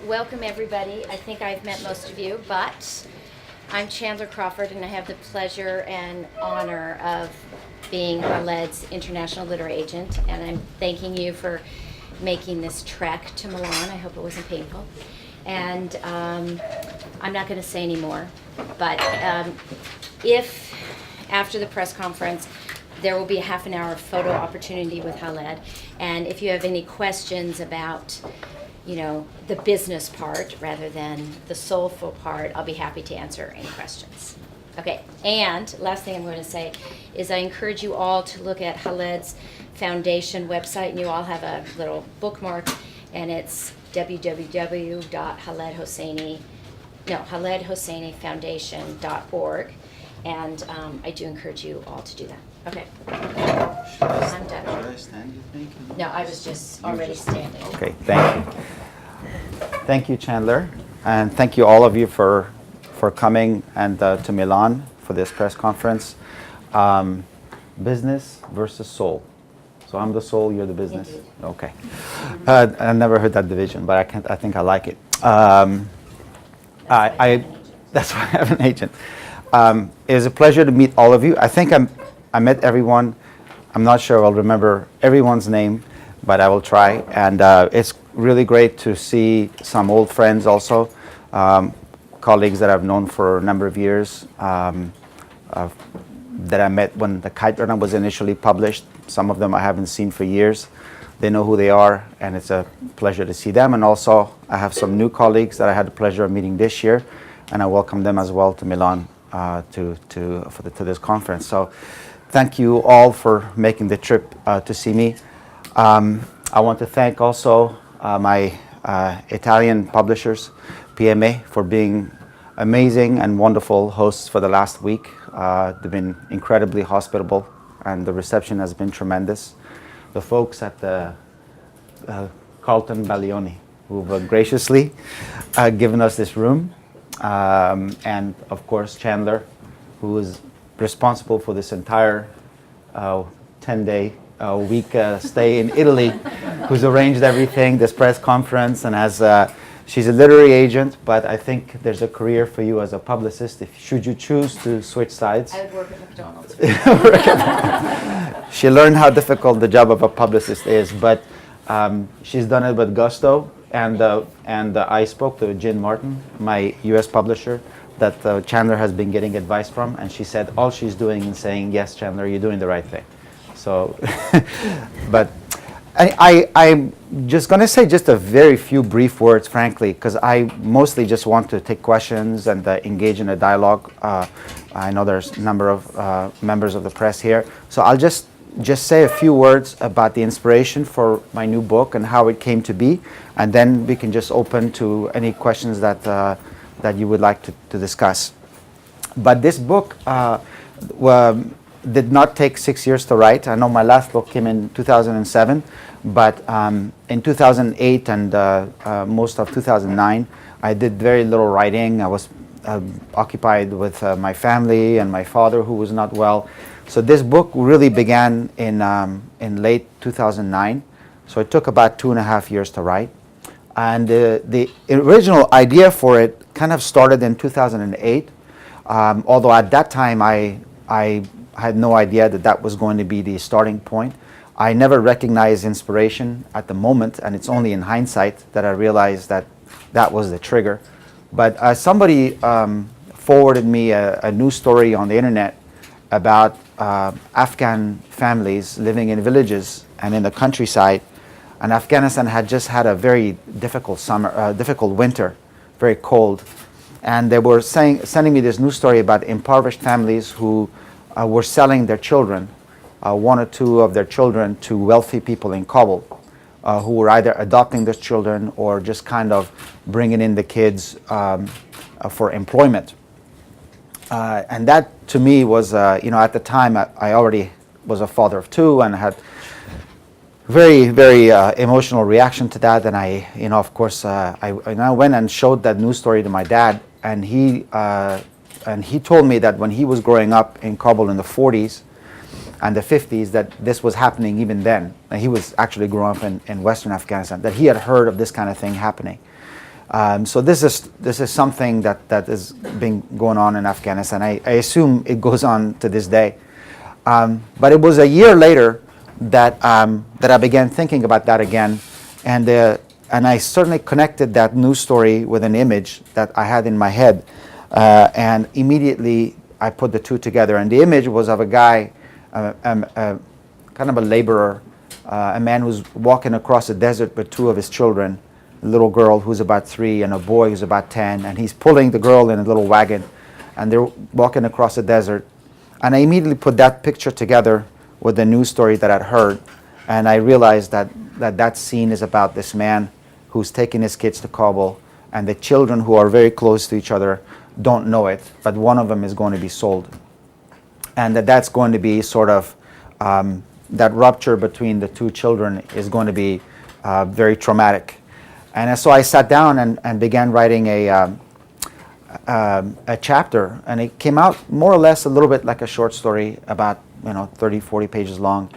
welcome everybody. I think I've met most of you, but I'm Chandler Crawford, and I have the pleasure and honor of being Khaled's international literary agent, and I'm thanking you for making this trek to Milan. I hope it wasn't painful. And I'm not going to say any more, but if after the press conference there will be a half an hour photo opportunity with Khaled, and if you have any questions about the business part rather than the soulful part, I'll be happy to answer any questions. Okay, and last thing I'm going to say is I encourage you all to look at Khaled's foundation website, and you all have a little bookmark, and it's khaledhosseinifoundation.org, and I do encourage you all to do that. Okay. I'm done. Should I stand, you think? No, I was just already standing. Okay, thank you. Thank you, Chandler, and thank you all of you for coming and to Milan for this press conference. Business versus soul. So I'm the soul, you're the business. Indeed. Okay. I never heard that division, but I think I like it. That's why I have an agent. It was a pleasure to meet all of you. I think I met everyone. I'm not sure I'll remember everyone's name, but I will try. And it's really great to see some old friends also, colleagues that I've known for a number of years, that I met when The Kite Runner was initially published. Some of them I haven't seen for years. They know who they are, and it's a pleasure to see them. And also, I have some new colleagues that I had the pleasure of meeting this year, and I welcome them as well to Milan to this conference. So, thank you all for making the trip to see me. I want to thank also my Italian publishers, Piemme, for being amazing and wonderful hosts for the last week. They've been incredibly hospitable, and the reception has been tremendous. The folks at the Carlton Baglioni, who've graciously given us this room, and of course Chandler, who is responsible for this entire 10-day week stay in Italy, who's arranged everything, this press conference, and has she's a literary agent, but I think there's a career for you as a publicist should you choose to switch sides. I would work at McDonald's. She learned how difficult the job of a publicist is, but she's done it with gusto. And I spoke to Jen Martin, my U.S. publisher, that Chandler has been getting advice from, and she said all she's doing is saying, yes, Chandler, you're doing the right thing. So, but I'm just going to say just a very few brief words, frankly, because I mostly just want to take questions and engage in a dialogue. I know there's a number of members of the press here, so I'll just say a few words about the inspiration for my new book and how it came to be, and then we can just open to any questions that you would like to discuss. But this book did not take 6 years to write. I know my last book came in 2007, but in 2008 and most of 2009, I did very little writing. I was occupied with my family and my father, who was not well. So this book really began in late 2009. So it took about 2.5 years to write. And the original idea for it kind of started in 2008, although at that time I had no idea that was going to be the starting point. I never recognized inspiration at the moment, and it's only in hindsight that I realized that was the trigger. But somebody forwarded me a news story on the internet about Afghan families living in villages and in the countryside, and Afghanistan had just had a very difficult difficult winter, very cold, and they were sending me this news story about impoverished families who were selling their children, one or two of their children, to wealthy people in Kabul, who were either adopting their children or just kind of bringing in the kids for employment. And that, to me, was, at the time, I already was a father of two and had very, very emotional reaction to that. And I went and showed that news story to my dad, and he told me that when he was growing up in Kabul in the 40s and the 50s, that this was happening even then. And he was actually growing up in Western Afghanistan, that he had heard of this kind of thing happening. So this is something that has been going on in Afghanistan. I assume it goes on to this day. But it was a year later that I began thinking about that again, and I certainly connected that news story with an image that I had in my head, and immediately I put the two together. And the image was of a guy, kind of a laborer, a man who's walking across the desert with two of his children, a little girl who's about 3 and a boy who's about 10, and he's pulling the girl in a little wagon, and they're walking across the desert. And I immediately put that picture together with the news story that I'd heard, and I realized that scene is about this man who's taking his kids to Kabul, and the children who are very close to each other don't know it, but one of them is going to be sold. And that's going to be sort of, that rupture between the two children is going to be very traumatic. And so I sat down and began writing a chapter, and it came out more or less a little bit like a short story, about 30, 40 pages long.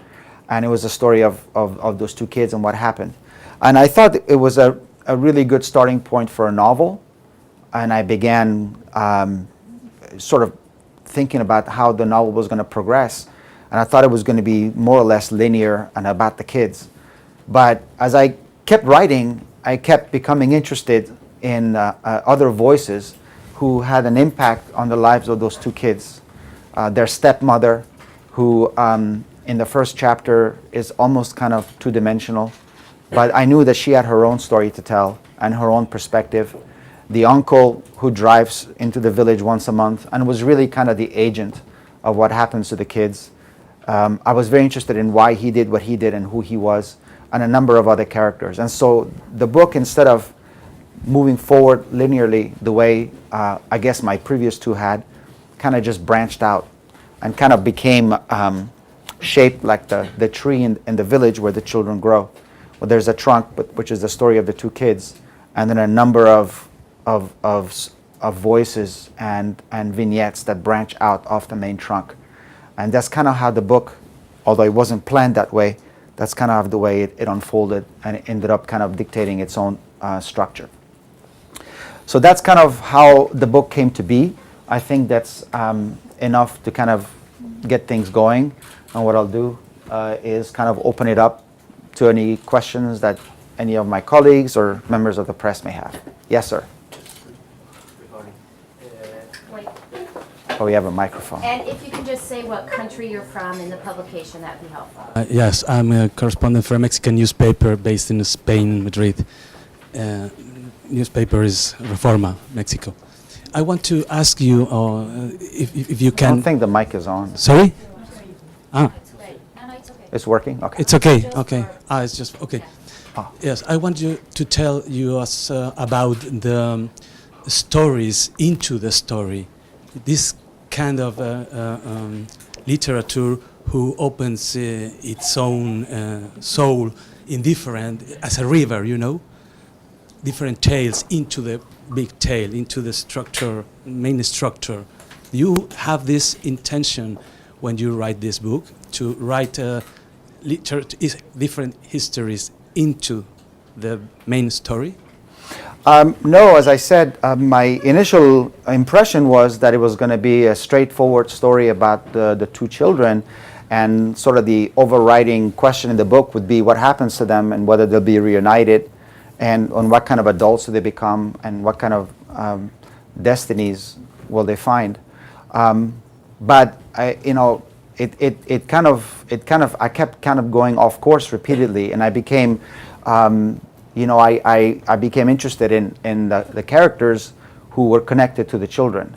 And it was a story of those two kids and what happened. And I thought it was a really good starting point for a novel. And I began sort of thinking about how the novel was going to progress. And I thought it was going to be more or less linear and about the kids. But as I kept writing, I kept becoming interested in other voices who had an impact on the lives of those two kids. Their stepmother, who in the first chapter is almost kind of two-dimensional, but I knew that she had her own story to tell and her own perspective. The uncle who drives into the village once a month and was really kind of the agent of what happens to the kids. I was very interested in why he did what he did and who he was, and a number of other characters. And so the book, instead of moving forward linearly the way I guess my previous two had, kind of just branched out and kind of became shaped like the tree in the village where the children grow. Well, there's a trunk, which is the story of the two kids, and then a number of voices and vignettes that branch out off the main trunk. And that's kind of how the book, although it wasn't planned that way, that's kind of the way it unfolded, and it ended up kind of dictating its own structure. So that's kind of how the book came to be. I think that's enough to kind of get things going. And what I'll do is kind of open it up to any questions that any of my colleagues or members of the press may have. Yes, sir. Wait. Oh, we have a microphone. And if you can just say what country you're from in the publication, that'd be helpful. Yes, I'm a correspondent for a Mexican newspaper based in Spain, Madrid. Newspaper is Reforma, Mexico. I want to ask you if you I can... don't think the mic is on. Sorry? Ah, It's working? Okay. it's okay, okay. It's just, okay. Ah. Yes, I want you to tell us about the stories into the story. This kind of literature who opens its own soul in different, as a river, different tales into the big tale, into the structure, main structure. You have this intention when you write this book to write different histories into the main story? No, as I said, my initial impression was that it was going to be a straightforward story about the two children, and sort of the overriding question in the book would be what happens to them and whether they'll be reunited, and on what kind of adults do they become, and what kind of destinies will they find. But I kept kind of going off course repeatedly, and I became, I became interested in the characters who were connected to the children.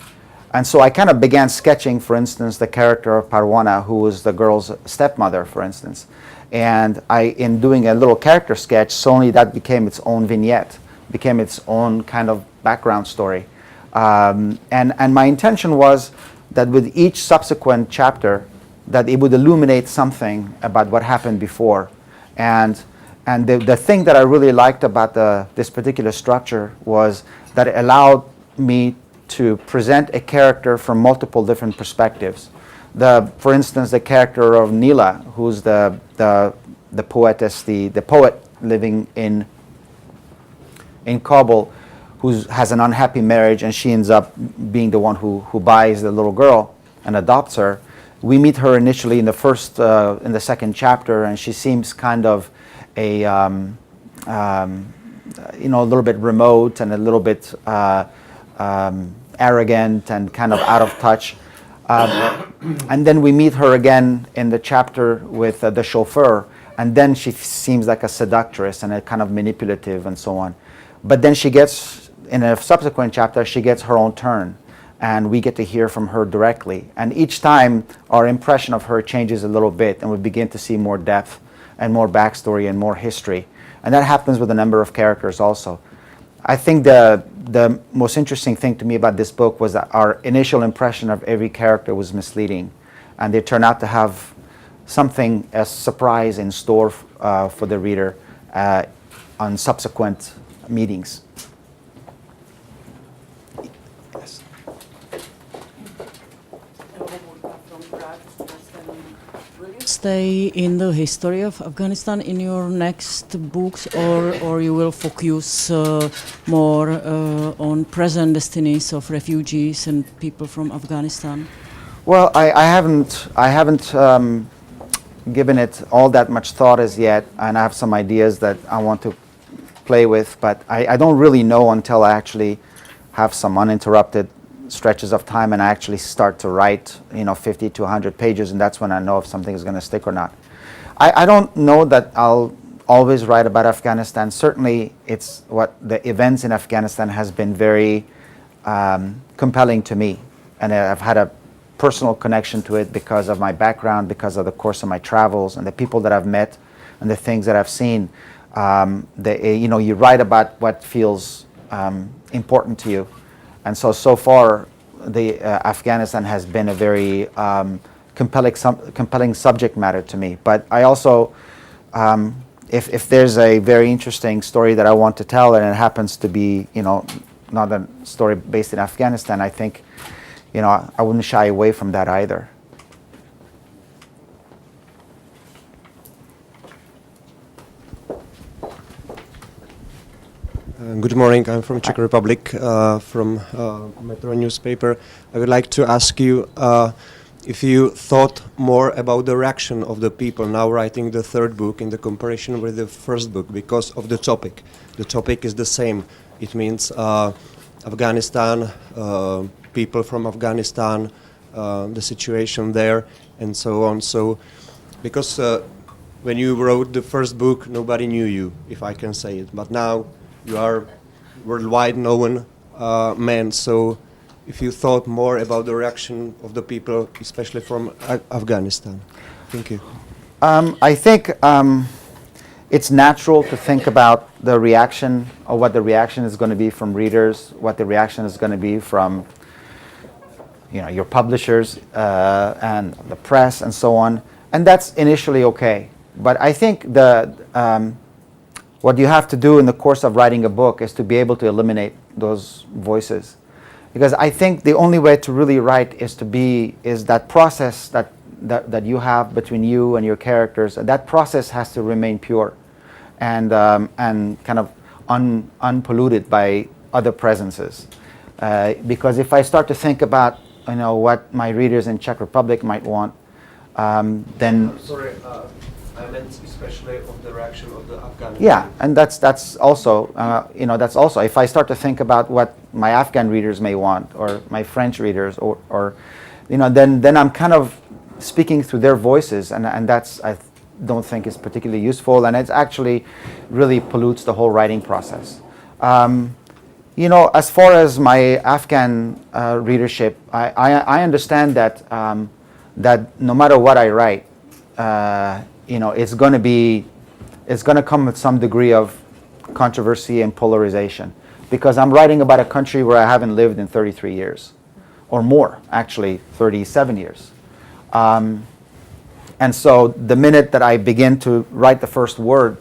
And so I kind of began sketching, for instance, the character of Parwana, who was the girl's stepmother, for instance. And in doing a little character sketch, suddenly that became its own vignette, became its own kind of background story. And my intention was that with each subsequent chapter, that it would illuminate something about what happened before. And the thing that I really liked about this particular structure was that it allowed me to present a character from multiple different perspectives. For instance, the character of Nila, who's the poetess, the poet living in Kabul, who has an unhappy marriage, and she ends up being the one who buys the little girl and adopts her. We meet her initially in the second chapter, and she seems kind of a little bit remote and a little bit arrogant and kind of out of touch. And then we meet her again in the chapter with the chauffeur, and then she seems like a seductress and a kind of manipulative and so on. But then in a subsequent chapter, she gets her own turn, and we get to hear from her directly. And each time, our impression of her changes a little bit, and we begin to see more depth and more backstory and more history. And that happens with a number of characters also. I think the most interesting thing to me about this book was that our initial impression of every character was misleading, and they turn out to have something, a surprise in store for the reader on subsequent meetings. Yes. Will you stay in the history of Afghanistan in your next books, or you will focus more on present destinies of refugees and people from Afghanistan? Well, I haven't given it all that much thought as yet, and I have some ideas that I want to play with, but I don't really know until I actually have some uninterrupted stretches of time and I actually start to write 50 to 100 pages, and that's when I know if something is going to stick or not. I don't know that I'll always write about Afghanistan. Certainly it's what the events in Afghanistan has been very compelling to me, and I've had a personal connection to it because of my background, because of the course of my travels and the people that I've met and the things that I've seen. You write about what feels important to you, and so far Afghanistan has been a very compelling subject matter to me. But I also, if there's a very interesting story that I want to tell and it happens to be not a story based in Afghanistan, I think I wouldn't shy away from that either. Good morning. I'm from Czech Republic, from Metro newspaper. I would like to ask you if you thought more about the reaction of the people now writing the third book in the comparison with the first book because of the topic. The topic is the same. It means Afghanistan, people from Afghanistan, the situation there, and so on. So, because when you wrote the first book, nobody knew you, if I can say it. But now you are worldwide known man. So, if you thought more about the reaction of the people, especially from Afghanistan. Thank you. I think it's natural to think about the reaction, or what the reaction is going to be from readers, what the reaction is going to be from your publishers and the press and so on, and that's initially okay. But I think what you have to do in the course of writing a book is to be able to eliminate those voices, because I think the only way to really write is that process that you have between you and your characters. That process has to remain pure and kind of unpolluted by other presences. Because if I start to think about what my readers in Czech Republic might want, then Sorry, I meant especially of the reaction of the Afghan. Yeah, and that's also that's also, if I start to think about what my Afghan readers may want, or my French readers, or then I'm kind of speaking through their voices, and that's, I don't think, is particularly useful, and it actually really pollutes the whole writing process. As far as my Afghan readership, I understand that that no matter what I write, it's going to come with some degree of controversy and polarization, because I'm writing about a country where I haven't lived in 33 years, or more, actually 37 years. And so the minute that I begin to write the first word,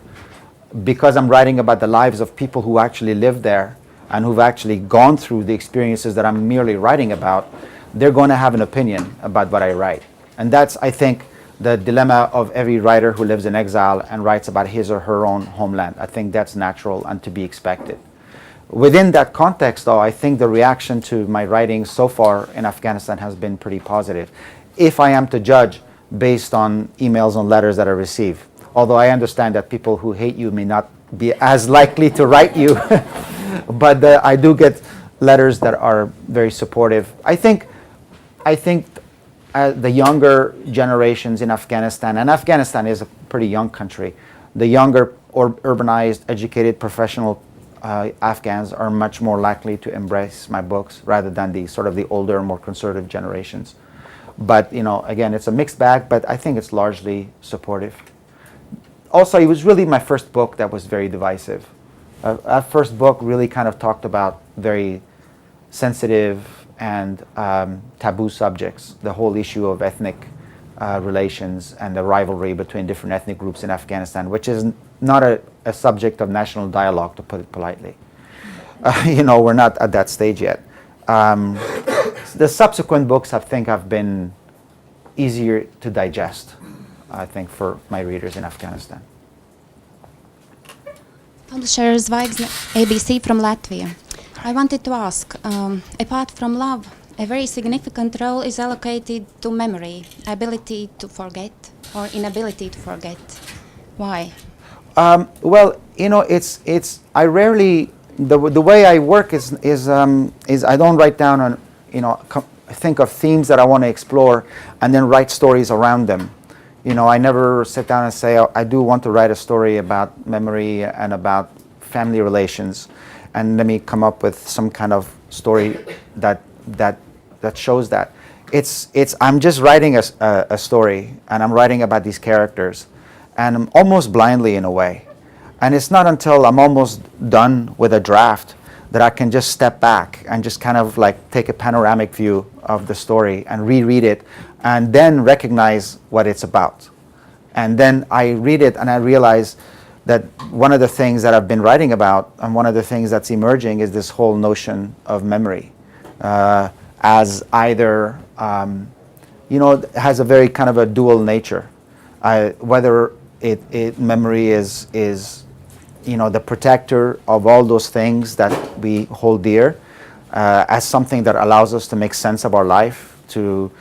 because I'm writing about the lives of people who actually live there and who've actually gone through the experiences that I'm merely writing about, they're going to have an opinion about what I write. And that's, I think, the dilemma of every writer who lives in exile and writes about his or her own homeland. I think that's natural and to be expected. Within that context, though, I think the reaction to my writing so far in Afghanistan has been pretty positive, if I am to judge based on emails and letters that I receive. Although I understand that people who hate you may not be as likely to write you, but I do get letters that are very supportive. I think the younger generations in Afghanistan, and Afghanistan is a pretty young country, the younger or urbanized, educated, professional Afghans are much more likely to embrace my books rather than the sort of the older, more conservative generations. But again, it's a mixed bag, but I think it's largely supportive. Also, it was really my first book that was very divisive. That first book really kind of talked about very sensitive and taboo subjects, the whole issue of ethnic relations and the rivalry between different ethnic groups in Afghanistan, which is not a subject of national dialogue, to put it politely. We're not at that stage yet. The subsequent books, I think, have been easier to digest, I think, for my readers in Afghanistan. Publisher Zvaigzne, ABC from Latvia. I wanted to ask, apart from love, a very significant role is allocated to memory, ability to forget, or inability to forget. Why? Well, it's I rarely the way I work is I don't write down on think of themes that I want to explore and then write stories around them. I never sit down and say, I do want to write a story about memory and about family relations, and let me come up with some kind of story that shows that. I'm just writing a story, and I'm writing about these characters, and I'm almost blindly in a way. And it's not until I'm almost done with a draft that I can just step back and just kind of like take a panoramic view of the story and reread it and then recognize what it's about. And then I read it and I realize that one of the things that I've been writing about and one of the things that's emerging is this whole notion of memory as either, has a very kind of a dual nature. Whether memory is the protector of all those things that we hold dear, as something that allows us to make sense of our life, it's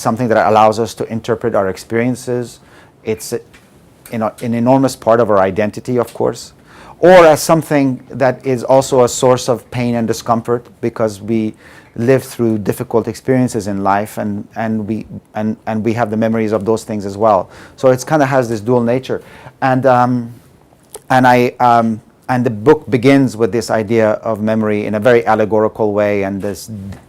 something that allows us to interpret our experiences. It's an enormous part of our identity, of course, or as something that is also a source of pain and discomfort because we live through difficult experiences in life, and we have the memories of those things as well. So it kind of has this dual nature, and the book begins with this idea of memory in a very allegorical way, and this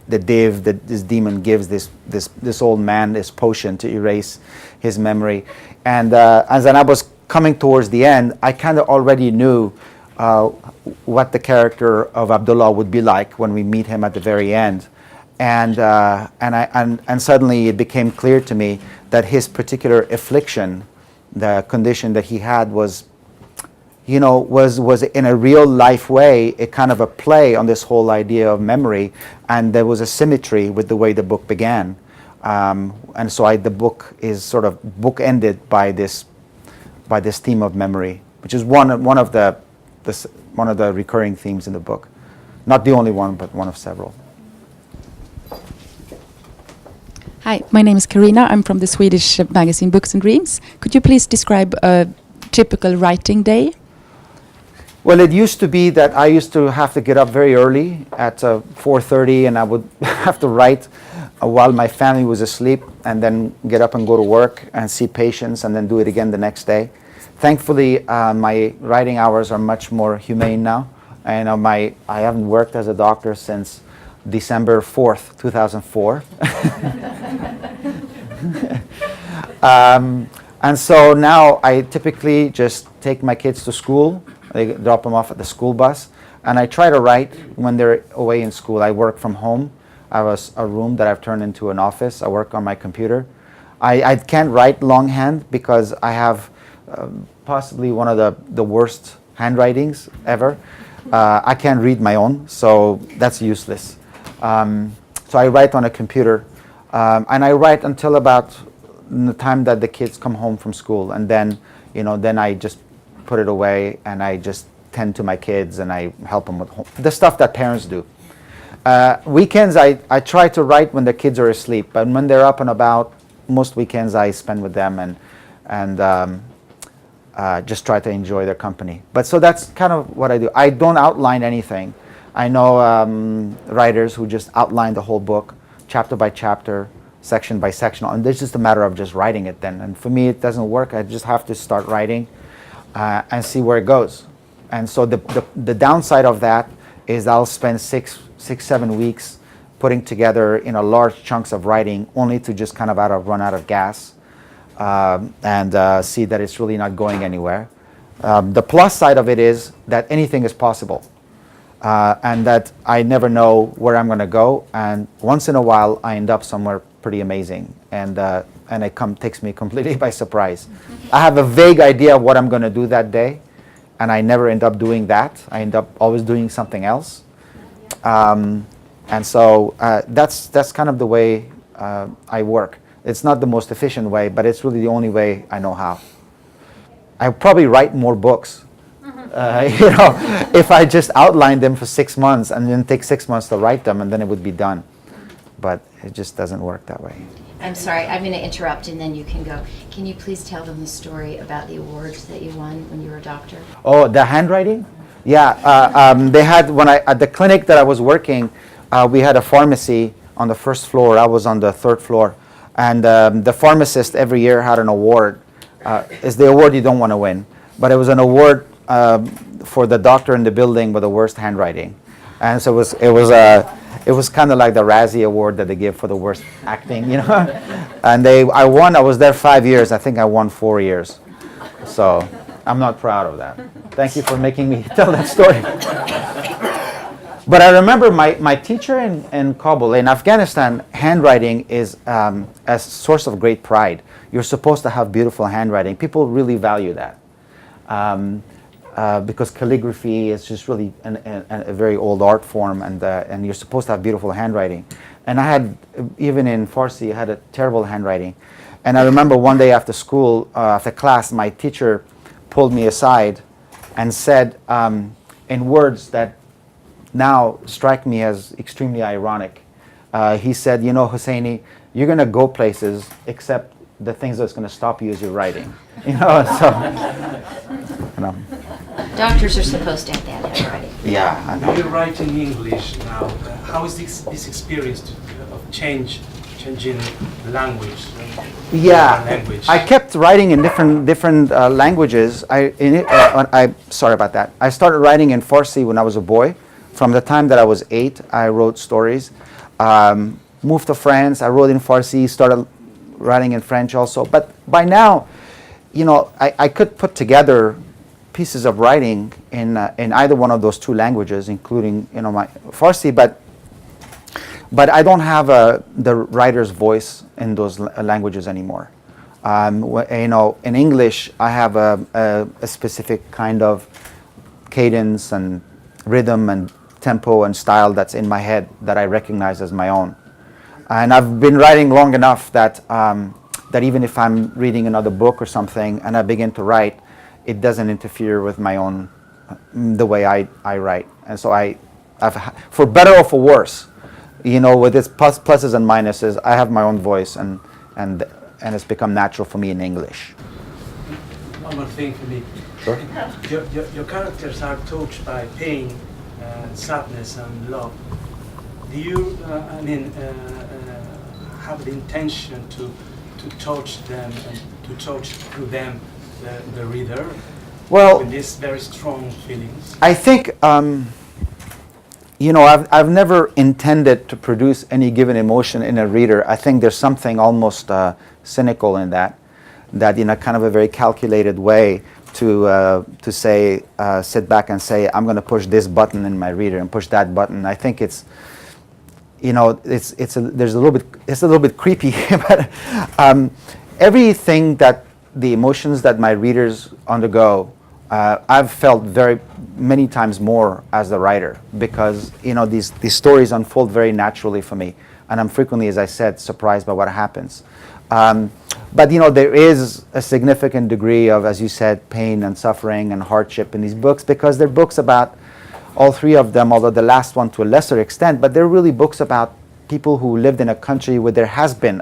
demon gives this old man this potion to erase his memory, and as I was coming towards the end, I kind of already knew what the character of Abdullah would be like when we meet him at the very end, and suddenly it became clear to me that his particular affliction, the condition that he had, was in a real life way a kind of a play on this whole idea of memory, and there was a symmetry with the way the book began, and so the book is sort of bookended by this theme of memory, which is one of the recurring themes in the book. Not the only one, but one of several. Hi, my name is Karina. I'm from the Swedish magazine Books and Dreams. Could you please describe a typical writing day? Well, it used to be that I used to have to get up very early at 4:30, and I would have to write while my family was asleep, and then get up and go to work and see patients, and then do it again the next day. Thankfully, my writing hours are much more humane now. And I haven't worked as a doctor since December 4th, 2004. And so now I typically just take my kids to school. I drop them off at the school bus, and I try to write when they're away in school. I work from home. I have a room that I've turned into an office. I work on my computer. I can't write longhand because I have possibly one of the worst handwritings ever. I can't read my own, so that's useless. So I write on a computer, and I write until about the time that the kids come home from school, and then I just put it away, and I just tend to my kids and I help them with the stuff that parents do. Weekends, I try to write when the kids are asleep, but when they're up and about, most weekends I spend with them and just try to enjoy their company. But so that's kind of what I do. I don't outline anything. I know writers who just outline the whole book, chapter by chapter, section by section, and it's just a matter of just writing it then. And for me, it doesn't work. I just have to start writing and see where it goes. And so the downside of that is I'll spend 6-7 weeks putting together large chunks of writing, only to just kind of run out of gas and see that it's really not going anywhere. The plus side of it is that anything is possible. And that I never know where I'm going to go, and once in a while I end up somewhere pretty amazing, and it takes me completely by surprise. I have a vague idea of what I'm going to do that day, and I never end up doing that. I end up always doing something else, and so that's kind of the way I work. It's not the most efficient way, but it's really the only way I know how. I probably write more books. If I just outlined them for 6 months and then take 6 months to write them, and then it would be done. But it just doesn't work that way. I'm sorry, I'm going to interrupt and then you can go. Can you please tell them the story about the awards that you won when you were a doctor? Oh, the handwriting? Yeah, they had, at the clinic that I was working, we had a pharmacy on the first floor. I was on the third floor. And the pharmacist every year had an award. It's the award you don't want to win. But it was an award for the doctor in the building with the worst handwriting, and so it was kind of like the Razzie Award that they give for the worst acting, And I won. I was there 5 years. I think I won 4 years. So I'm not proud of that. Thank you for making me tell that story. But I remember my teacher in Kabul, in Afghanistan, handwriting is a source of great pride. You're supposed to have beautiful handwriting. People really value that. Because calligraphy is just really a very old art form, and you're supposed to have beautiful handwriting. And I had, even in Farsi, I had a terrible handwriting. And I remember one day after school, after class, my teacher pulled me aside and said, in words that now strike me as extremely ironic, he said, Hosseini, you're going to go places, except the things that's going to stop you is your writing. Doctors are supposed to have that handwriting. Yeah, I know. You write in English now. How is this experience of changing language? Yeah, Language. I kept writing in different languages. Sorry about that. I started writing in Farsi when I was a boy. From the time that I was 8, I wrote stories. Moved to France. I wrote in Farsi. Started writing in French also. But by now, I could put together pieces of writing in either one of those two languages, including my Farsi. But I don't have the writer's voice in those languages anymore. In English, I have a specific kind of cadence and rhythm and tempo and style that's in my head that I recognize as my own. And I've been writing long enough that that even if I'm reading another book or something and I begin to write, it doesn't interfere with my own, the way I write. And so I've, for better or for worse, with its pluses and minuses, I have my own voice, and it's become natural for me in English. One more thing for me. Sure. Your characters are touched by pain, sadness, and love. Do you, have the intention to touch them and to touch through them the reader? Well, with these very strong feelings. I think I've never intended to produce any given emotion in a reader. I think there's something almost cynical in that kind of a very calculated way to say, sit back and say, I'm going to push this button in my reader and push that button. I think it's a little bit creepy, but everything that the emotions that my readers undergo, I've felt very many times more as the writer, because these stories unfold very naturally for me, and I'm frequently, as I said, surprised by what happens. But there is a significant degree of, as you said, pain and suffering and hardship in these books, because they're books about all three of them, although the last one to a lesser extent, but they're really books about people who lived in a country where there has been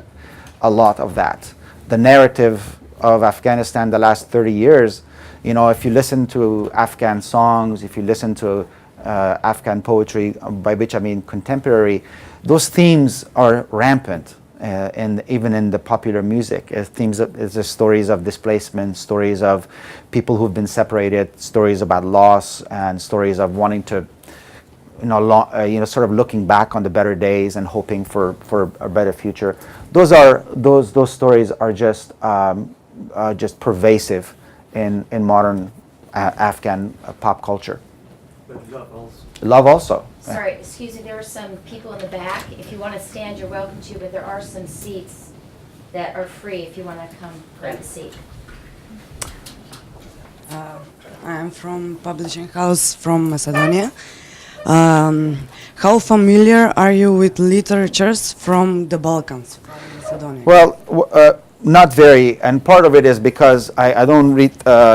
a lot of that. The narrative of Afghanistan the last 30 years, if you listen to Afghan songs, if you listen to Afghan poetry, by which I mean contemporary, those themes are rampant, and even in the popular music. It's the stories of displacement, stories of people who've been separated, stories about loss, and stories of wanting to, sort of looking back on the better days and hoping for a better future. Those stories are just pervasive in modern Afghan pop culture. But love also. Love also. Sorry, excuse me, there are some people in the back. If you want to stand, you're welcome to, but there are some seats that are free if you want to come grab a seat. I'm from publishing house from Macedonia. How familiar are you with literatures from the Balkans, from Macedonia? Well, not very, and part of it is because I don't read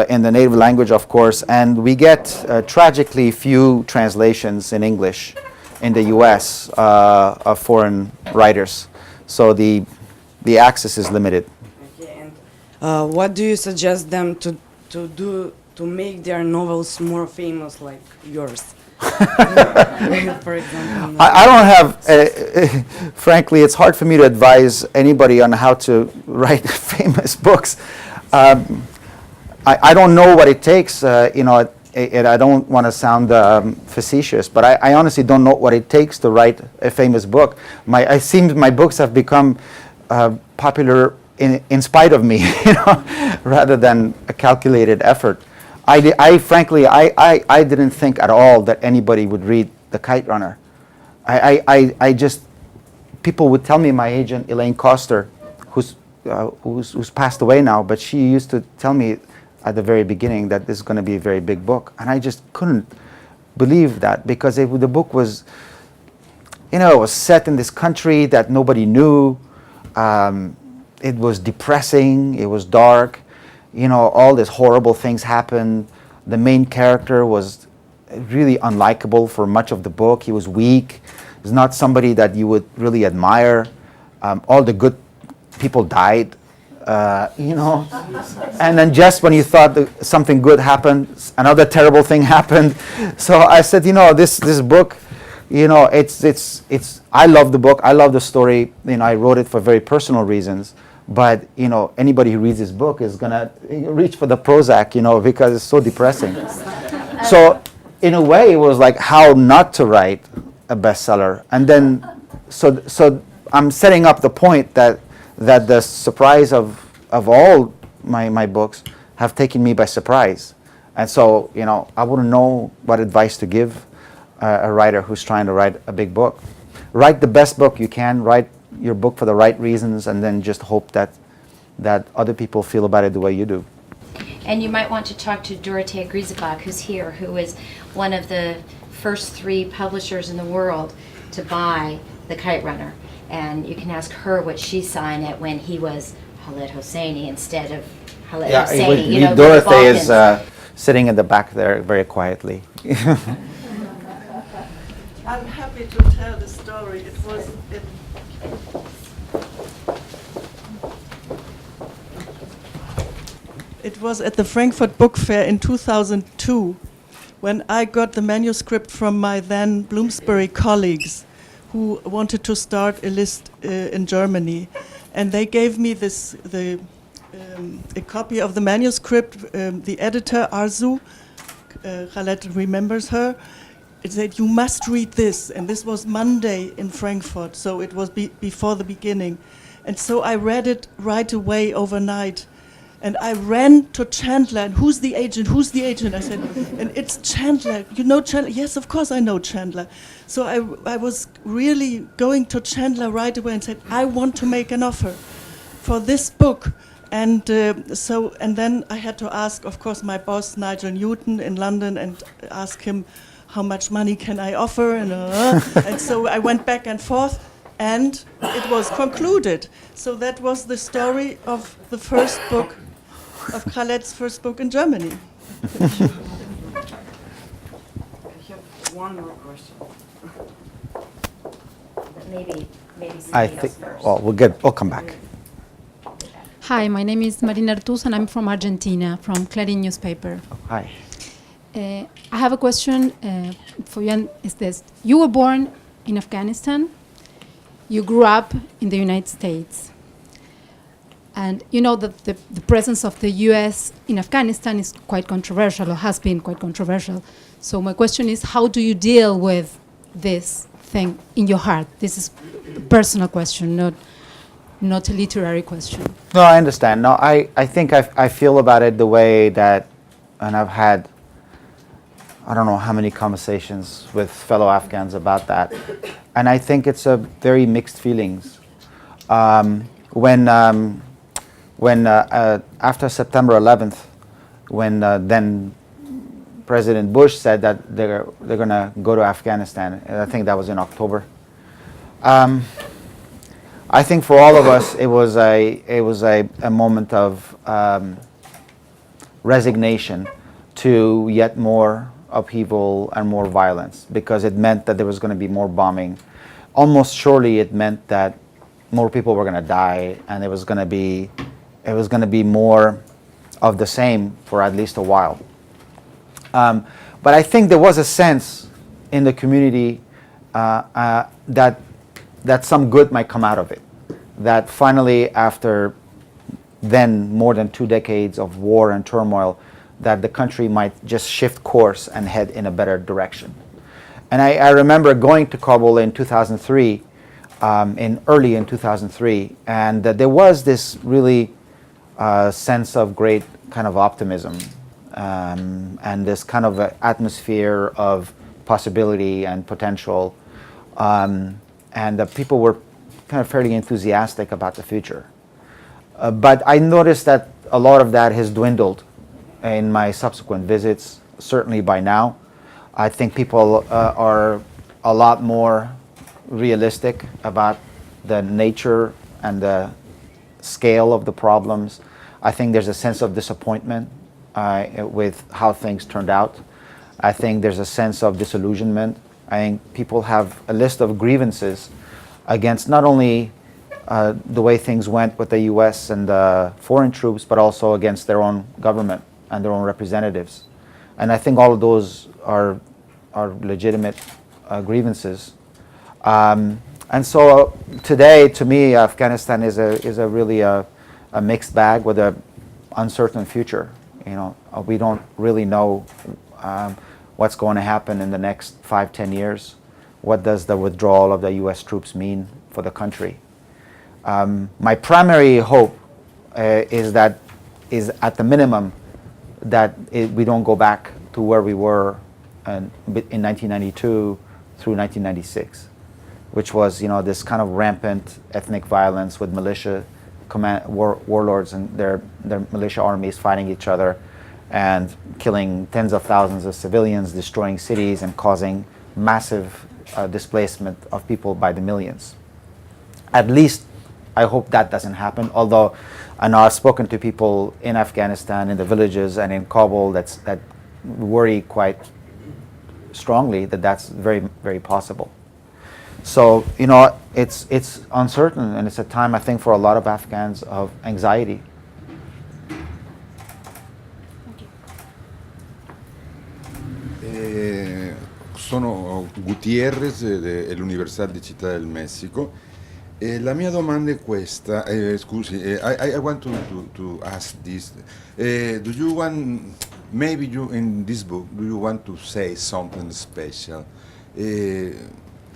in the native language, of course, and we get tragically few translations in English in the U.S. Of foreign writers, so the access is limited. Okay, and what do you suggest them to do to make their novels more famous like yours? For example, I don't have, frankly, it's hard for me to advise anybody on how to write famous books. I don't know what it takes, and I don't want to sound facetious, but I honestly don't know what it takes to write a famous book. It seems my books have become popular in spite of me, rather than a calculated effort. I frankly didn't think at all that anybody would read The Kite Runner. I just, people would tell me, my agent Elaine Coster, who's passed away now, but she used to tell me at the very beginning that this is going to be a very big book, and I just couldn't believe that, because the book was, it was set in this country that nobody knew. It was depressing. It was dark. All these horrible things happened. The main character was really unlikable for much of the book. He was weak. He's not somebody that you would really admire. All the good people died, And then just when you thought that something good happened, another terrible thing happened. So I said, this book, it's. I love the book. I love the story. I wrote it for very personal reasons. But anybody who reads this book is gonna reach for the Prozac, because it's so depressing. So in a way, it was like how not to write a bestseller. And then, so I'm setting up the point that the surprise of all my books have taken me by surprise. And so I wouldn't know what advice to give a writer who's trying to write a big book. Write the best book you can. Write your book for the right reasons, and then just hope that other people feel about it the way you do. And you might want to talk to Dorothea Griesbach, who's here, who is one of the first 3 publishers in the world to buy The Kite Runner. And you can ask her what she saw in it when he was Khaled Hosseini instead of Khaled Hosseini. Dorothea is sitting in the back there very quietly. I'm happy to tell the story. It was at the Frankfurt Book Fair in 2002 when I got the manuscript from my then Bloomsbury colleagues who wanted to start a list in Germany. And they gave me a copy of the manuscript. The editor, Arzu, Khaled remembers her, it said, "You must read this." And this was Monday in Frankfurt, so it was before the beginning. And so I read it right away overnight. And I ran to Chandler, and who's the agent? Who's the agent? I said, and it's Chandler. You know Chandler? Yes, of course I know Chandler. So I was really going to Chandler right away and said, I want to make an offer for this book. And and then I had to ask, of course, my boss, Nigel Newton in London, and ask him, how much money can I offer? And so I went back and forth. and it was concluded. So that was the story of the first book, of Khaled's first book in Germany. I have one more question. But maybe I somebody think, else first. well, we'll come back. Hi, my name is Marina Artuz and I'm from Argentina, from Clarín newspaper. Hi. I have a question for you, and is this: you were born in Afghanistan, you grew up in the United States, and you know that the presence of the US in Afghanistan is quite controversial, or has been quite controversial. So my question is, how do you deal with this thing in your heart? This is a personal question, not a literary question. No, I understand. No, I think I feel about it the way that, and I've had, I don't know how many conversations with fellow Afghans about that. And I think it's a very mixed feelings. When after September 11th, when then President Bush said that they're going to go to Afghanistan, and I think that was in October. I think for all of us, it was a moment of resignation to yet more upheaval and more violence, because it meant that there was going to be more bombing. Almost surely, it meant that more people were going to die, and it was going to be more of the same for at least a while. But I think there was a sense in the community that some good might come out of it. That finally, after then more than 2 decades of war and turmoil, that the country might just shift course and head in a better direction. And I remember going to Kabul in 2003, early in 2003, and there was this really sense of great kind of optimism and this kind of atmosphere of possibility and potential. And people were kind of fairly enthusiastic about the future. But I noticed that a lot of that has dwindled in my subsequent visits, certainly by now. I think people are a lot more realistic about the nature and the scale of the problems. I think there's a sense of disappointment with how things turned out. I think there's a sense of disillusionment. I think people have a list of grievances against not only the way things went with the US and the foreign troops, but also against their own government and their own representatives. And I think all of those are legitimate grievances. And so today, to me, Afghanistan is a really a mixed bag with an uncertain future. You know, we don't really know what's going to happen in the next 5-10 years. What does the withdrawal of the US troops mean for the country? My primary hope is at the minimum that we don't go back to where we were in 1992 through 1996, which was, you know, this kind of rampant ethnic violence with militia warlords and their militia armies fighting each other and killing tens of thousands of civilians, destroying cities, and causing massive displacement of people by the millions. At least I hope that doesn't happen, although I know I've spoken to people in Afghanistan, in the villages and in Kabul that worry quite strongly that that's very, very possible. So, you know, it's uncertain, and it's a time, I think, for a lot of Afghans of anxiety. Sono Gutierrez dell'Università di Città del Messico. La mia domanda è questa, scusi, I want to ask this. Do you want, maybe you in this book, do you want to say something special?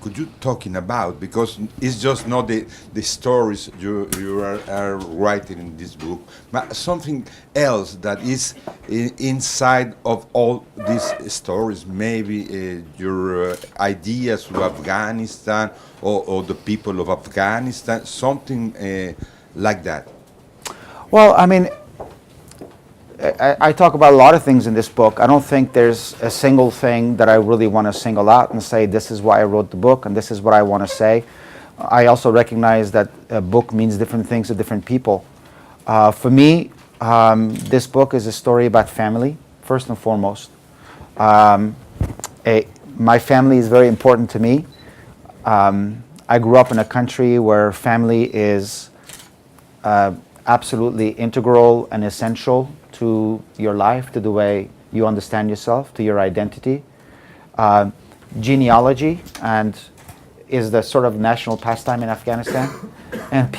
Could you talking about, because it's just not the stories you are writing in this book, but something else that is inside of all these stories, maybe your ideas to Afghanistan or the people of Afghanistan, something like that. Well, I mean, I talk about a lot of things in this book. I don't think there's a single thing that I really want to single out and say this is why I wrote the book and this is what I want to say. I also recognize that a book means different things to different people. For me, this book is a story about family, first and foremost. My family is very important to me. I grew up in a country where family is absolutely integral and essential to your life, to the way you understand yourself, to your identity. Genealogy is the sort of national pastime in Afghanistan. And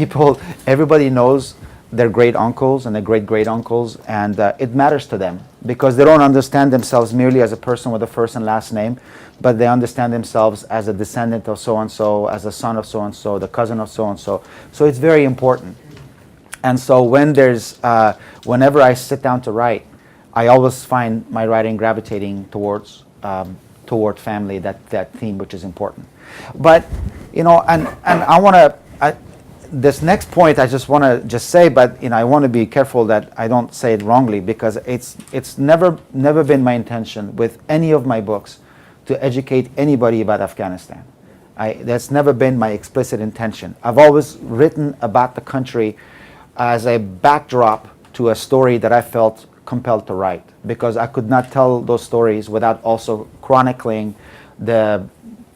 everybody knows their great uncles and their great great uncles, and it matters to them because they don't understand themselves merely as a person with a first and last name, but they understand themselves as a descendant of so and so, as a son of so and so, the cousin of so and so. So it's very important. And so whenever I sit down to write, I always find my writing gravitating toward family, that theme, which is important. But and I want to. This next point I just want to say, but I want to be careful that I don't say it wrongly, because it's never been my intention with any of my books to educate anybody about Afghanistan. That's never been my explicit intention. I've always written about the country as a backdrop to a story that I felt compelled to write, because I could not tell those stories without also chronicling the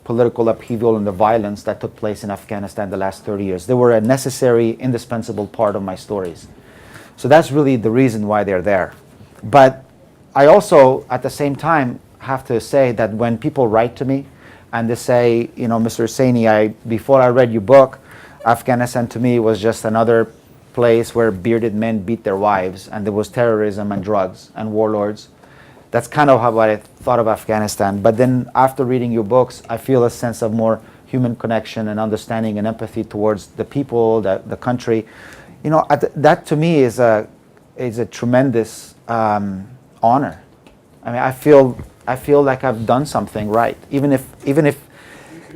political upheaval and the violence that took place in Afghanistan the last 30 years. They were a necessary, indispensable part of my stories. So that's really the reason why they're there. But I also, at the same time, have to say that when people write to me and they say, Mr. Hosseini, before I read your book, Afghanistan to me was just another place where bearded men beat their wives, and there was terrorism and drugs and warlords. That's kind of how I thought of Afghanistan. But then after reading your books, I feel a sense of more human connection and understanding and empathy towards the people, the country. That to me is a tremendous honor. I mean, I feel like I've done something right, even if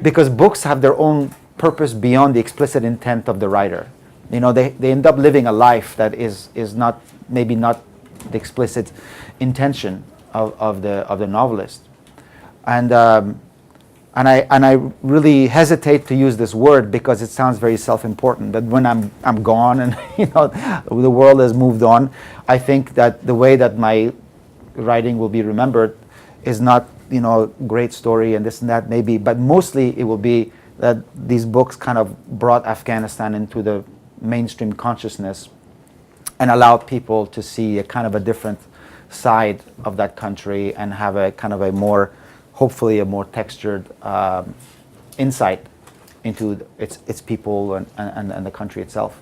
because books have their own purpose beyond the explicit intent of the writer. They end up living a life that is not, maybe not the explicit intention of the novelist, and I really hesitate to use this word because it sounds very self-important. But when I'm gone and the world has moved on, I think that the way that my writing will be remembered is not great story and this and that maybe, but mostly it will be that these books kind of brought Afghanistan into the mainstream consciousness and allowed people to see a kind of a different side of that country and have a kind of hopefully a more textured insight into its people and the country itself.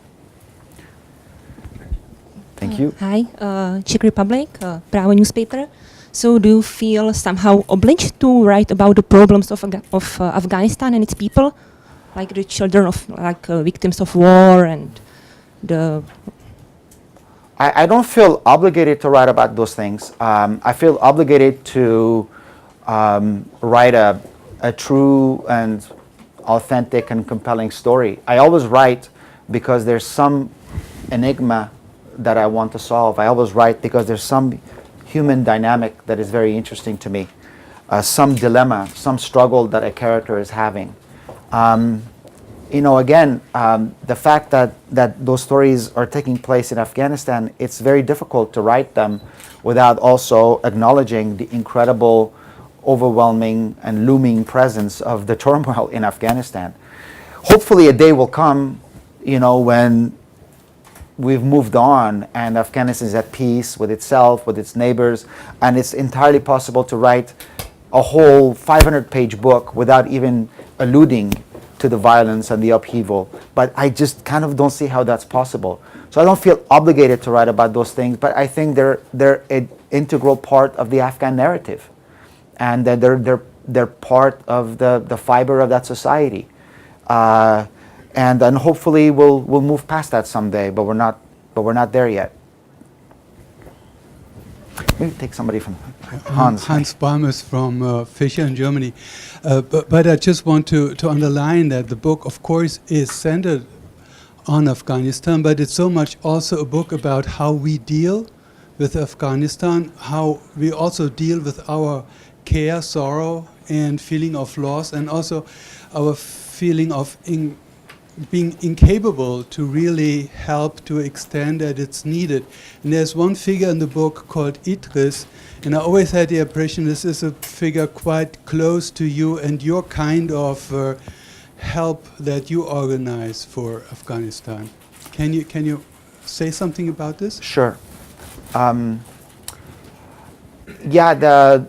Thank you. Hi, Czech Republic, Právo newspaper. So do you feel somehow obliged to write about the problems of Afghanistan and its people, like the children of victims of war and the... I don't feel obligated to write about those things. I feel obligated to write a true and authentic and compelling story. I always write because there's some enigma that I want to solve. I always write because there's some human dynamic that is very interesting to me, some dilemma, some struggle that a character is having. Again, the fact that those stories are taking place in Afghanistan, it's very difficult to write them without also acknowledging the incredible, overwhelming, and looming presence of the turmoil in Afghanistan. Hopefully a day will come, when we've moved on and Afghanistan is at peace with itself, with its neighbors, and it's entirely possible to write a whole 500-page book without even alluding to the violence and the upheaval. But I just kind of don't see how that's possible. So I don't feel obligated to write about those things, but I think they're an integral part of the Afghan narrative, and that they're part of the fiber of that society. And then hopefully we'll move past that someday, but we're not there yet. Maybe take somebody from Hans. Hans Balmes from Fischer in Germany. But I just want to underline that the book, of course, is centered on Afghanistan, but it's so much also a book about how we deal with Afghanistan, how we also deal with our care, sorrow, and feeling of loss, and also our feeling of being incapable to really help to extend that it's needed. And there's one figure in the book called Idris, and I always had the impression this is a figure quite close to you and your kind of help that you organize for Afghanistan. Can you say something about this? Sure. Yeah,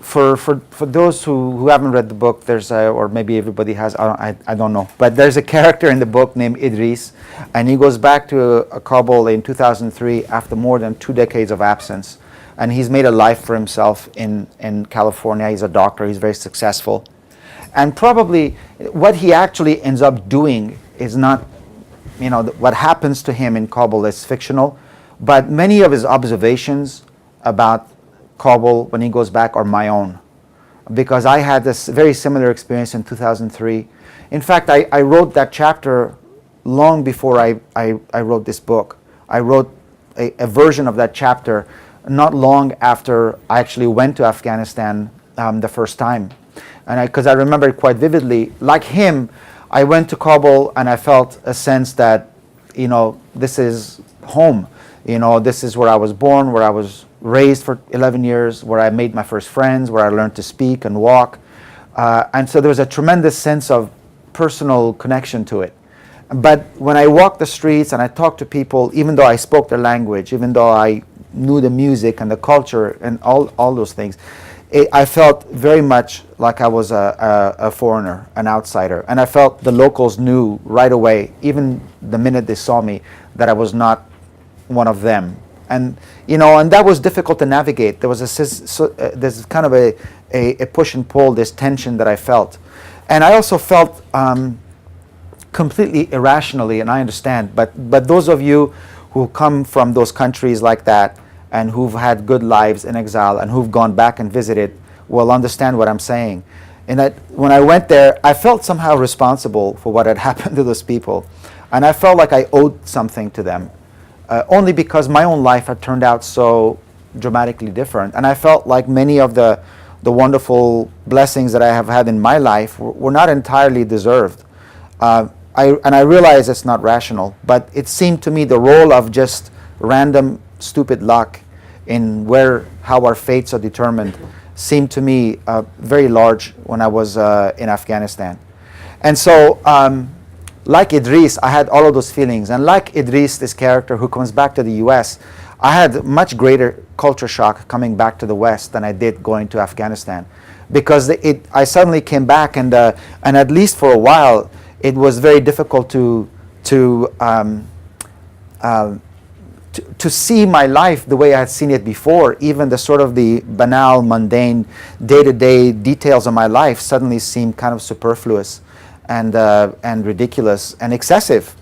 for those who haven't read the book, there's or maybe everybody has, I don't know, but there's a character in the book named Idris, and he goes back to Kabul in 2003 after more than 2 decades of absence, and he's made a life for himself in California. He's a doctor. He's very successful, and probably what he actually ends up doing is not, what happens to him in Kabul is fictional, but many of his observations about Kabul when he goes back are my own, because I had this very similar experience in 2003. In fact, I wrote that chapter long before I wrote this book. I wrote a version of that chapter not long after I actually went to Afghanistan the first time, and because I remember it quite vividly. Like him, I went to Kabul and I felt a sense that, this is home. This is where I was born, where I was raised for 11 years, where I made my first friends, where I learned to speak and walk. And so there was a tremendous sense of personal connection to it. But when I walked the streets and I talked to people, even though I spoke their language, even though I knew the music and the culture and all those things, I felt very much like I was a foreigner, an outsider. And I felt the locals knew right away, even the minute they saw me, that I was not one of them. And and that was difficult to navigate. There was there's kind of a push and pull, this tension that I felt, and I also felt completely irrationally. And I understand, but those of you who come from those countries like that and who've had good lives in exile and who've gone back and visited will understand what I'm saying. And that when I went there, I felt somehow responsible for what had happened to those people, and I felt like I owed something to them. Only because my own life had turned out so dramatically different. And I felt like many of the wonderful blessings that I have had in my life were not entirely deserved. I realize it's not rational, but it seemed to me the role of just random stupid luck in how our fates are determined seemed to me very large when I was in Afghanistan. And so like Idris, I had all of those feelings. And like Idris, this character who comes back to the US, I had much greater culture shock coming back to the West than I did going to Afghanistan. Because I suddenly came back, and at least for a while, it was very difficult to see my life the way I had seen it before. Even the sort of the banal, mundane, day-to-day details of my life suddenly seemed kind of superfluous and ridiculous and excessive.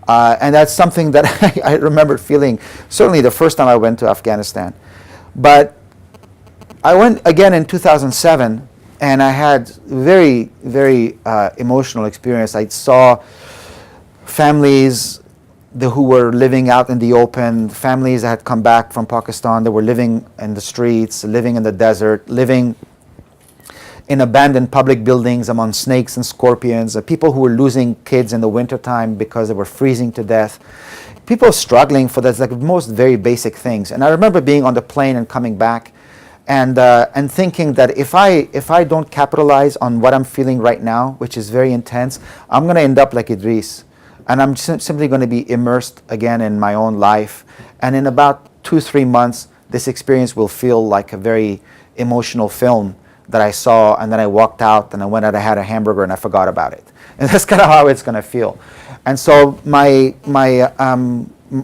And that's something that I remember feeling, certainly the first time I went to Afghanistan. But I went again in 2007, and I had very, very emotional experience. I saw families who were living out in the open, families that had come back from Pakistan, that were living in the streets, living in the desert, living in abandoned public buildings among snakes and scorpions, people who were losing kids in the wintertime because they were freezing to death, people struggling for the most very basic things. And I remember being on the plane and coming back and thinking that if I don't capitalize on what I'm feeling right now, which is very intense, I'm going to end up like Idris. And I'm simply going to be immersed again in my own life. And in about 2-3 months, this experience will feel like a very emotional film that I saw, and then I walked out and I went out, I had a hamburger and I forgot about it. And that's kind of how it's going to feel. And so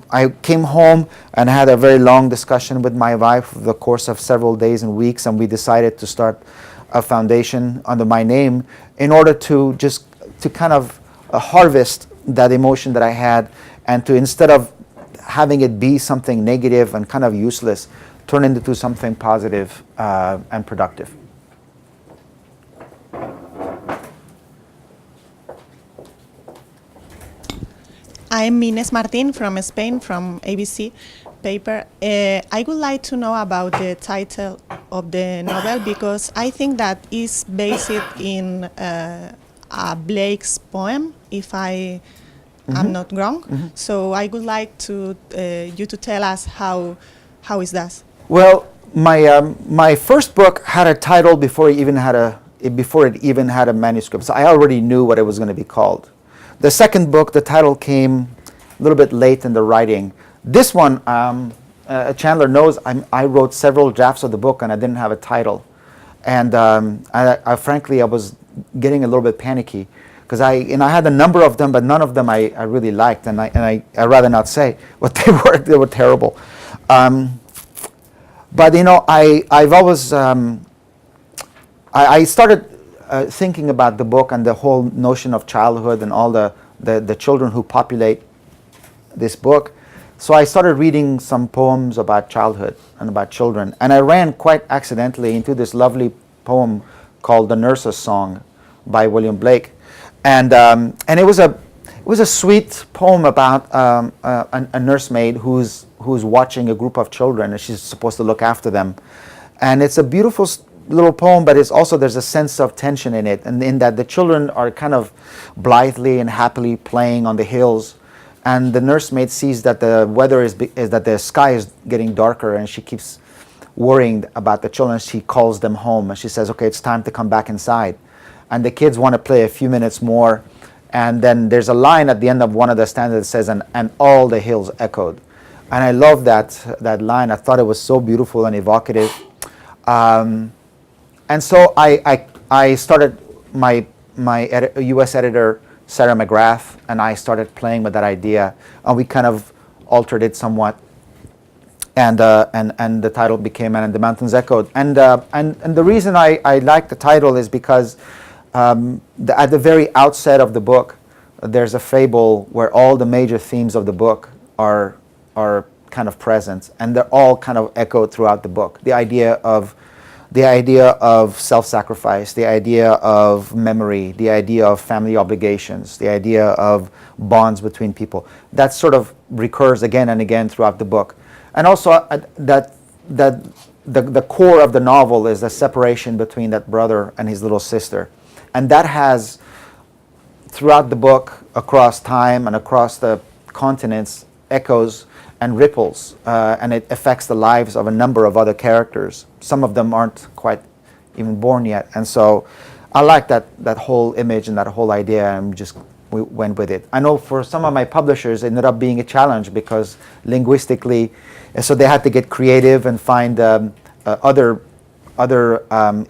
I came home and had a very long discussion with my wife over the course of several days and weeks, and we decided to start a foundation under my name in order to kind of harvest that emotion that I had, and to, instead of having it be something negative and kind of useless, turn it into something positive and productive. I'm Inés Martín from Spain, from ABC paper. I would like to know about the title of the novel, because I think that is based in Blake's poem, if I am not wrong. So I would like to you to tell us how is that? Well, my first book had a title before it even had a manuscript, so I already knew what it was going to be called. The second book, the title came a little bit late in the writing. This one, Chandler knows, I wrote several drafts of the book and I didn't have a title, and I frankly was getting a little bit panicky because I had a number of them, but none of them I really liked, and I'd rather not say what they were. They were terrible. But I've always I started thinking about the book and the whole notion of childhood and all the children who populate this book. So I started reading some poems about childhood and about children, and I ran quite accidentally into this lovely poem called "The Nurse's Song" by William Blake, and it was a sweet poem about a nursemaid who's watching a group of children, and she's supposed to look after them, and it's a beautiful little poem, but there's a sense of tension in it, and in that the children are kind of blithely and happily playing on the hills, and the nursemaid sees that the weather is that the sky is getting darker, and she keeps worrying about the children. She calls them home, and she says, "Okay, it's time to come back inside." And the kids want to play a few minutes more, and then there's a line at the end of one of the stanzas that says, "And all the hills echoed." And I love that line. I thought it was so beautiful and evocative. And so I started my U.S. editor, Sarah McGrath, and I started playing with that idea, and we kind of altered it somewhat, and the title became "And the Mountains Echoed." And the reason I like the title is because at the very outset of the book, there's a fable where all the major themes of the book are kind of present, and they're all kind of echoed throughout the book. The idea of self-sacrifice, the idea of memory, the idea of family obligations, the idea of bonds between people. That sort of recurs again and again throughout the book. And also that the core of the novel is the separation between that brother and his little sister. And that has, throughout the book, across time and across the continents, echoes and ripples, and it affects the lives of a number of other characters. Some of them aren't quite even born yet, and so I like that whole image and that whole idea, and we went with it. I know for some of my publishers, it ended up being a challenge because linguistically, so they had to get creative and find other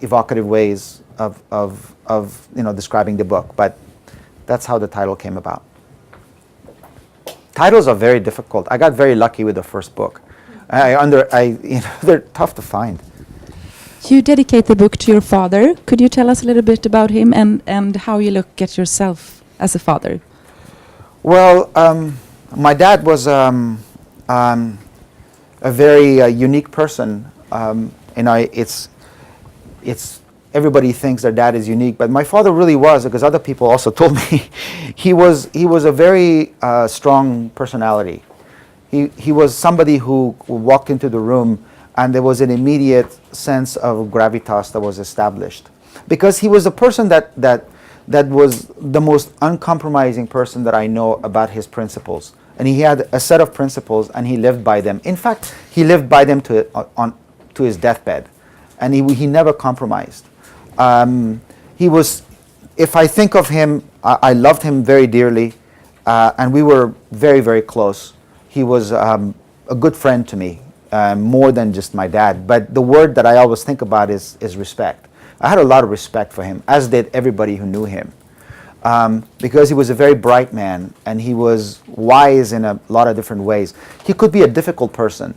evocative ways of describing the book. But that's how the title came about. Titles are very difficult. I got very lucky with the first book. They're tough to find. You dedicate the book to your father. Could you tell us a little bit about him and how you look at yourself as a father? Well, my dad was a very unique person. It's everybody thinks their dad is unique, but my father really was, because other people also told me he was a very strong personality. He was somebody who walked into the room and there was an immediate sense of gravitas that was established, because he was a person that was the most uncompromising person that I know about his principles, and he had a set of principles and he lived by them. In fact, he lived by them to his deathbed, and he never compromised. He was, if I think of him, I loved him very dearly, and we were very, very close. He was a good friend to me, more than just my dad. But the word that I always think about is respect. I had a lot of respect for him, as did everybody who knew him, because he was a very bright man, and he was wise in a lot of different ways. He could be a difficult person,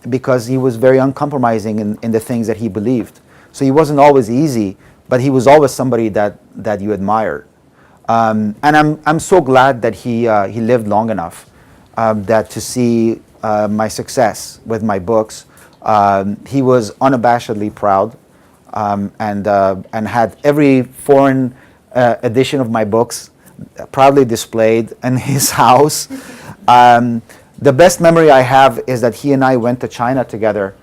because he was very uncompromising in the things that he believed. So he wasn't always easy, but he was always somebody that you admired. And I'm so glad that he lived long enough that to see my success with my books. He was unabashedly proud, and had every foreign edition of my books proudly displayed in his house. The best memory I have is that he and I went to China together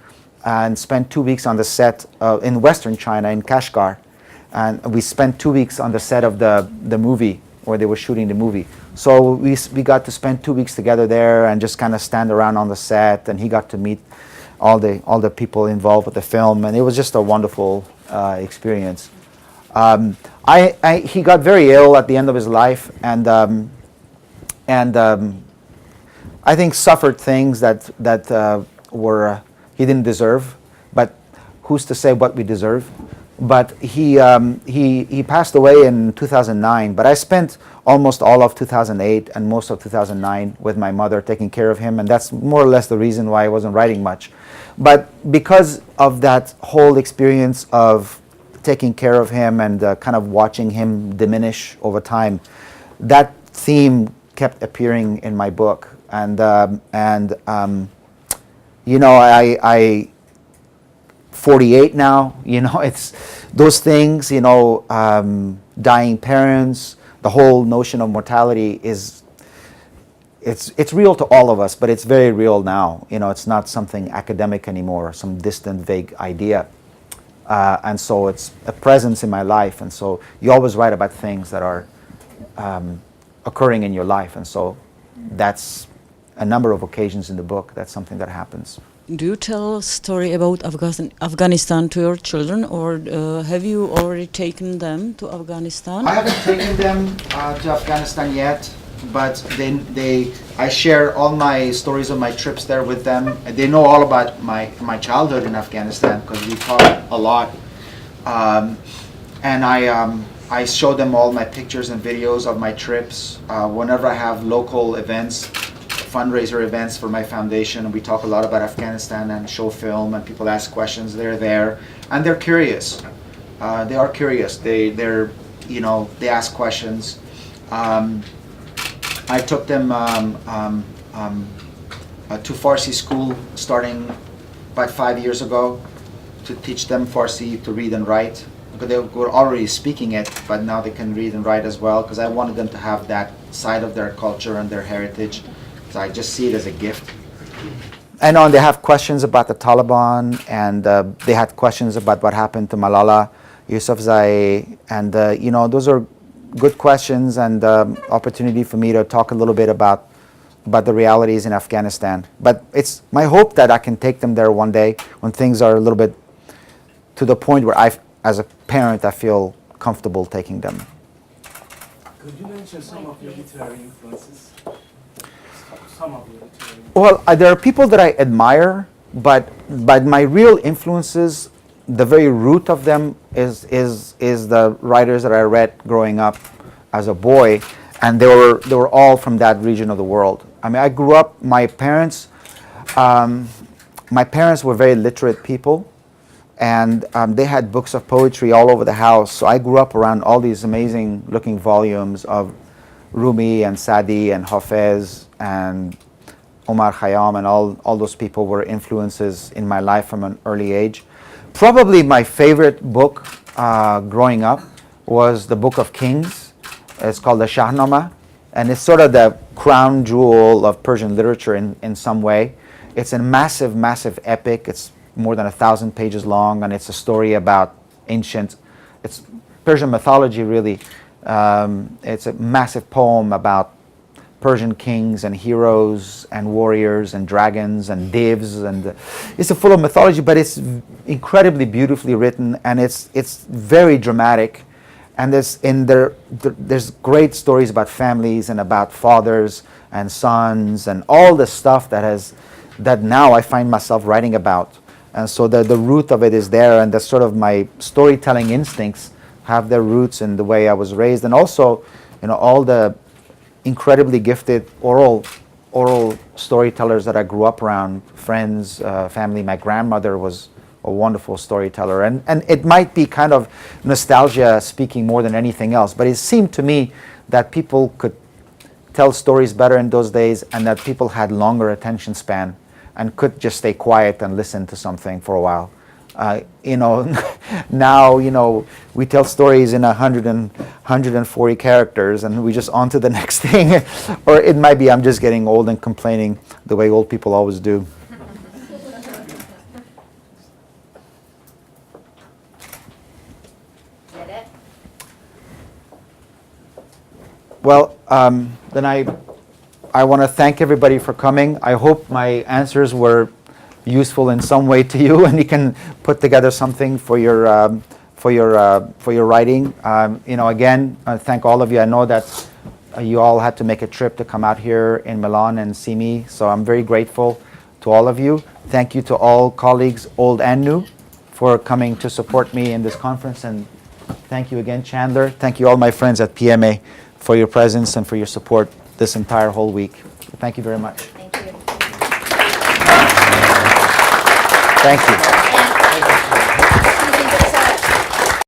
and spent 2 weeks on the set in Western China, in Kashgar. and we spent 2 weeks on the set of the movie where they were shooting the movie. So we got to spend 2 weeks together there and just kind of stand around on the set, and he got to meet all the people involved with the film, and it was just a wonderful experience. He got very ill at the end of his life, and I think suffered things that were he didn't deserve, but who's to say what we deserve? But he passed away in 2009. But I spent almost all of 2008 and most of 2009 with my mother, taking care of him, and that's more or less the reason why I wasn't writing much. But because of that whole experience of taking care of him and kind of watching him diminish over time, that theme kept appearing in my book. And you know, I 48 now, you know, it's those things, you know, dying parents, the whole notion of mortality it's real to all of us, but it's very real now. You know, it's not something academic anymore, some distant, vague idea. And so it's a presence in my life, and so you always write about things that are occurring in your life, and so that's a number of occasions in the book. That's something that happens. Do you tell a story about Afghanistan to your children, or have you already taken them to Afghanistan? I haven't taken them to Afghanistan yet, but I share all my stories of my trips there with them. They know all about my childhood in Afghanistan because we talk a lot. And I show them all my pictures and videos of my trips. Whenever I have local events, fundraiser events for my foundation, we talk a lot about Afghanistan and show film, and people ask questions. They're there and they're curious. They are curious. They're you know, they ask questions. I took them to Farsi school starting about 5 years ago to teach them Farsi to read and write. Because they were already speaking it, but now they can read and write as well, because I wanted them to have that side of their culture and their heritage. So I just see it as a gift. And they have questions about the Taliban, and they had questions about what happened to Malala Yousafzai, and you know, those are good questions and opportunity for me to talk a little bit about the realities in Afghanistan. But it's my hope that I can take them there one day when things are a little bit to the point where as a parent, I feel comfortable taking them. Could you mention some of your literary influences? Some of your literary influences. Well, there are people that I admire, but my real influences, the very root of them is the writers that I read growing up as a boy, and they were all from that region of the world. I mean, I grew up. My parents were very literate people, and they had books of poetry all over the house. So I grew up around all these amazing looking volumes of Rumi and Sadi and Hafez and Omar Khayyam, and all those people were influences in my life from an early age. Probably my favorite book growing up was the Book of Kings. It's called the Shahnameh, and it's sort of the crown jewel of Persian literature in some way. It's a massive, massive epic. It's more than 1,000 pages long, and it's a story about it's Persian mythology, really. It's a massive poem about Persian kings and heroes and warriors and dragons and divs, and it's full of mythology, but it's incredibly beautifully written, and it's very dramatic. And there's great stories about families and about fathers and sons and all the stuff that now I find myself writing about. And so the root of it is there, and that's sort of my storytelling instincts have their roots in the way I was raised, and also, you know, all the incredibly gifted oral storytellers that I grew up around, friends, family. My grandmother was a wonderful storyteller, and it might be kind of nostalgia speaking more than anything else, but it seemed to me that people could tell stories better in those days, and that people had longer attention span and could just stay quiet and listen to something for a while. You know, now, you know, we tell stories in 140 characters and we just on to the next thing. Or it might be I'm just getting old and complaining the way old people always do. Get it? Well, then I want to thank everybody for coming. I hope my answers were useful in some way to you, and you can put together something for your writing. Again, I thank all of you. I know that you all had to make a trip to come out here in Milan and see me, so I'm very grateful to all of you. Thank you to all colleagues, old and new, for coming to support me in this conference, and thank you again, Chandler. Thank you all my friends at Piemme for your presence and for your support this entire whole week. Thank you very much. Thank you. Thank you. And